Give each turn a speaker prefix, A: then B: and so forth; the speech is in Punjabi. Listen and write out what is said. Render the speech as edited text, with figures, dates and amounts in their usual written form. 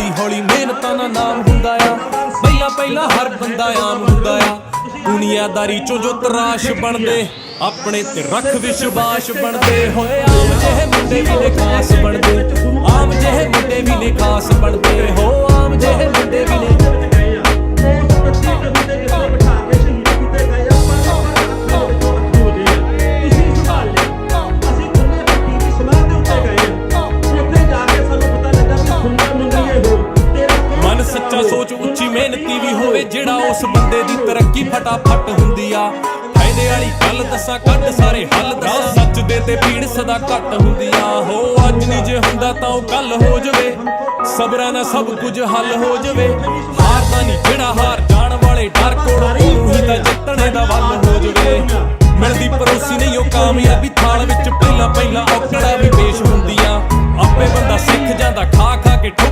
A: ਹੌਲੀ ਹੌਲੀ ਮਿਹਨਤਾਂ ਦਾ ਨਾਮ ਹੁੰਦਾ ਆ। ਪਹਿਲਾਂ ਪਹਿਲਾਂ ਹਰ ਬੰਦਾ ਆਮ ਹੁੰਦਾ ਆ। ਦੁਨੀਆਦਾਰੀ ਚੋਂ ਜੋ ਤਰਾਸ਼ ਬਣਦੇ ਆਪਣੇ ਤੇ ਰੱਖ ਵਿਸ਼ਵਾਸ ਬਣਦੇ ਹੋਏ। ਆਮ ਜਿਹੇ ਮੁੰਡੇ ਵੀ ਨੇ ਖਾਸ ਬਣਦੇ, ਆਮ ਜਿਹੇ ਮੁੰਡੇ ਵੀ ਨੇ ਖਾਸ ਬਣਦੇ ਹੋ। ਆਮ ਜਿਹੇ ਮੁੰਡੇ ਵੀ ਨੇ ਸੱਚਾ ਸੋਚ ਉੱਚੀ ਮਿਹਨਤੀ ਵੀ ਹੋਵੇ ਜਿਹੜਾ ਉਸ ਬੰਦੇ ਦੀ ਤਰੱਕੀ ਫਟਾਫਟ ਹੁੰਦੀ ਆ। ਫਾਇਦੇ ਵਾਲੀ ਗੱਲ ਦੱਸਾਂ ਕੱਢ ਸਾਰੇ ਹੱਲ ਦੱਸਾਂ, ਸੱਚ ਦੇ ਤੇ ਭੀੜ ਸਦਾ ਘੱਟ ਹੁੰਦੀ ਆ। ਹੋ ਅੱਜ ਨਹੀਂ ਜੇ ਹੁੰਦਾ ਤਾਂ ਉਹ ਕੱਲ ਹੋ ਜਾਵੇ, ਸਬਰਾਂ ਨਾਲ ਸਭ ਕੁਝ ਹੱਲ ਹੋ ਜਾਵੇ। ਹਾਰਦਾ ਨਹੀਂ ਜਿਹੜਾ ਹਾਰ ਜਾਣ ਵਾਲੇ ਡਰ ਕੋਲੋਂ, ਉਹਨੂੰ ਹੀ ਤਾਂ ਜਿੱਤਣੇ ਦਾ ਵੱਲ ਹੋ ਜਾਵੇ। ਮਿਲਦੀ ਪਰੋਸੀ ਨਹੀਂ ਉਹ ਕਾਮਯਾਬੀ ਥਾਲ ਵਿੱਚ, ਪਹਿਲਾਂ ਪਹਿਲਾਂ ਔਕੜਾਂ ਵੀ ਪੇਸ਼ ਹੁੰਦੀਆਂ। ਆਪੇ ਬੰਦਾ ਸਿੱਖ ਜਾਂਦਾ ਖਾ ਖਾ ਕੇ